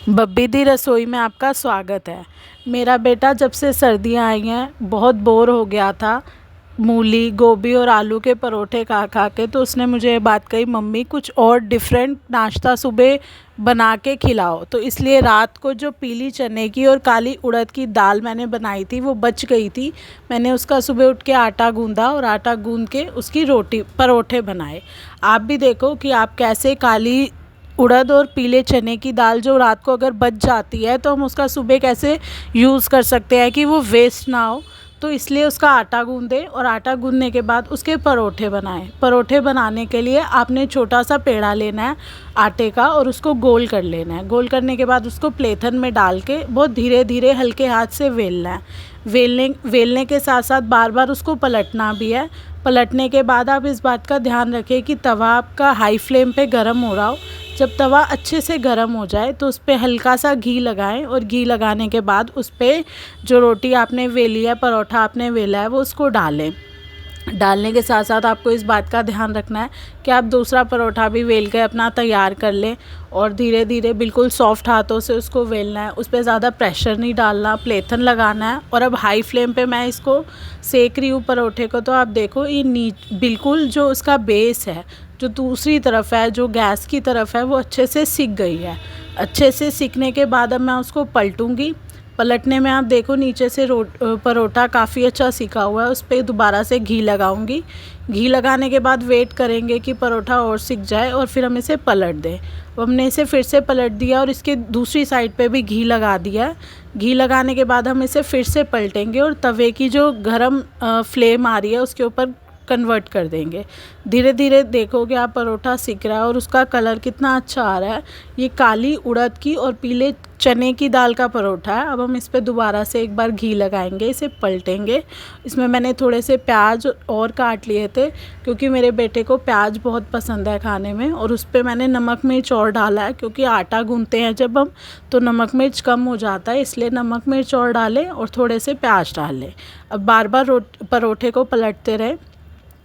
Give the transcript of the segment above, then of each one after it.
बब्बी दी रसोई में आपका स्वागत है। मेरा बेटा जब से सर्दियाँ आई हैं बहुत बोर हो गया था मूली गोभी और आलू के परोठे खा खा के, तो उसने मुझे ये बात कही, मम्मी कुछ और डिफरेंट नाश्ता सुबह बना के खिलाओ। तो इसलिए रात को जो पीली चने की और काली उड़द की दाल मैंने बनाई थी वो बच गई थी। मैंने उसका सुबह उठ के आटा गूंदा और आटा गूंद के उसकी रोटी परोठे बनाए। आप भी देखो कि आप कैसे काली उड़द और पीले चने की दाल जो रात को अगर बच जाती है तो हम उसका सुबह कैसे यूज़ कर सकते हैं कि वो वेस्ट ना हो। तो इसलिए उसका आटा गूंदें और आटा गूंदने के बाद उसके परोठे बनाएं। परोठे बनाने के लिए आपने छोटा सा पेड़ा लेना है आटे का और उसको गोल कर लेना है। गोल करने के बाद उसको प्लेथन में डाल के बहुत धीरे धीरे हल्के हाथ से वेलना है। वेलने के साथ साथ बार बार उसको पलटना भी है। पलटने के बाद आप इस बात का ध्यान रखें कि तवा आपका हाई फ्लेम पे गर्म हो रहा हो। जब तवा अच्छे से गर्म हो जाए तो उस पर हल्का सा घी लगाएं और घी लगाने के बाद उस पर जो रोटी आपने वेली है, परोठा आपने वेला है, वो उसको डालें। डालने के साथ साथ आपको इस बात का ध्यान रखना है कि आप दूसरा परोठा भी वेल के अपना तैयार कर लें और धीरे धीरे बिल्कुल सॉफ्ट हाथों से उसको वेलना है। उस पर ज़्यादा प्रेशर नहीं डालना, प्लेथन लगाना है। और अब हाई फ्लेम पे मैं इसको सेक रही हूँ परोठे को। तो आप देखो ये बिल्कुल जो उसका बेस है, जो दूसरी तरफ है, जो गैस की तरफ है, वो अच्छे से सिक गई है। अच्छे से सिकने के बाद अब मैं उसको पलटूँगी। पलटने में आप देखो नीचे से परोठा काफ़ी अच्छा सिका हुआ है। उस पर दोबारा से घी लगाऊंगी। घी लगाने के बाद वेट करेंगे कि परोठा और सिक जाए और फिर हम इसे पलट दें। अब हमने इसे फिर से पलट दिया और इसके दूसरी साइड पे भी घी लगा दिया है। घी लगाने के बाद हम इसे फिर से पलटेंगे और तवे की जो गरम फ्लेम आ रही है उसके ऊपर कन्वर्ट कर देंगे। धीरे धीरे देखोगे आप परोठा सिक रहा है और उसका कलर कितना अच्छा आ रहा है। ये काली उड़द की और पीले चने की दाल का परोठा है। अब हम इस पर दोबारा से एक बार घी लगाएंगे, इसे पलटेंगे। इसमें मैंने थोड़े से प्याज और काट लिए थे क्योंकि मेरे बेटे को प्याज बहुत पसंद है खाने में। और उस पर मैंने नमक मिर्च और डाला है क्योंकि आटा गूंथते हैं जब हम तो नमक मिर्च कम हो जाता है, इसलिए नमक मिर्च और डालें और थोड़े से प्याज डाल लें। अब बार बार परोठे को पलटते रहें।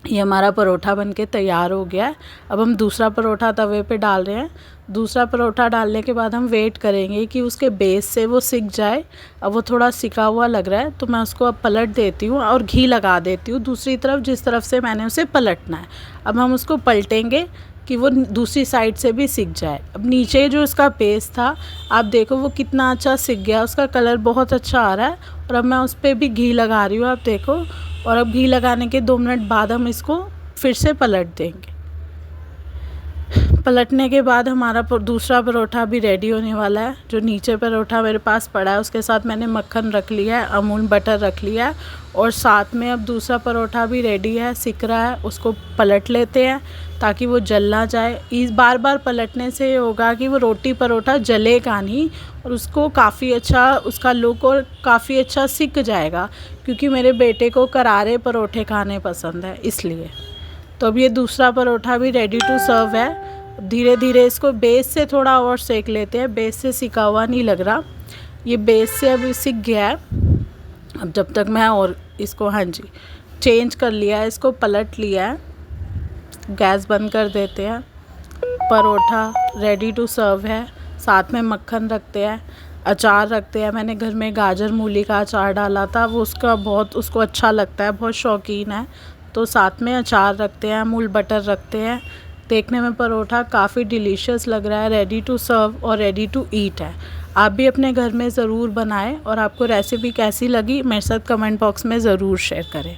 ये हमारा परोठा बनके तैयार हो गया है। अब हम दूसरा परोठा तवे पे डाल रहे हैं। दूसरा परोठा डालने के बाद हम वेट करेंगे कि उसके बेस से वो सिक जाए। अब वो थोड़ा सिका हुआ लग रहा है तो मैं उसको अब पलट देती हूँ और घी लगा देती हूँ दूसरी तरफ, जिस तरफ से मैंने उसे पलटना है। अब हम उसको पलटेंगे कि वो दूसरी साइड से भी सिक जाए। अब नीचे जो उसका बेस था आप देखो वो कितना अच्छा सिक गया, उसका कलर बहुत अच्छा आ रहा है। और अब मैं उस पर भी घी लगा रही हूँ, आप देखो। और अब घी लगाने के 2 मिनट बाद हम इसको फिर से पलट देंगे। पलटने के बाद हमारा दूसरा परोठा भी रेडी होने वाला है। जो नीचे परोठा मेरे पास पड़ा है उसके साथ मैंने मक्खन रख लिया है, अमूल बटर रख लिया है और साथ में अब दूसरा परोठा भी रेडी है, सिक रहा है। उसको पलट लेते हैं ताकि वो जल ना जाए। इस बार बार पलटने से ये होगा कि वो रोटी परोठा जलेगा नहीं और उसको काफ़ी अच्छा उसका लुक और काफ़ी अच्छा सिक जाएगा क्योंकि मेरे बेटे को करारे परोठे खाने पसंद है इसलिए। तो अब ये दूसरा परोठा भी रेडी टू सर्व है। धीरे धीरे इसको बेस से थोड़ा और सेक लेते हैं, बेस से सिका हुआ नहीं लग रहा। ये बेस से अब सिक गया है। अब जब तक मैं और इसको चेंज कर लिया है, इसको पलट लिया है। गैस बंद कर देते हैं। परोठा रेडी टू सर्व है। साथ में मक्खन रखते हैं, अचार रखते हैं। मैंने घर में गाजर मूली का अचार डाला था, वो उसको अच्छा लगता है, बहुत शौकीन है। तो साथ में अचार रखते हैं, अमूल बटर रखते हैं। देखने में परोठा काफ़ी डिलीशियस लग रहा है, रेडी टू सर्व और रेडी टू ईट है। आप भी अपने घर में ज़रूर बनाएं और आपको रेसिपी कैसी लगी मेरे साथ कमेंट बॉक्स में ज़रूर शेयर करें।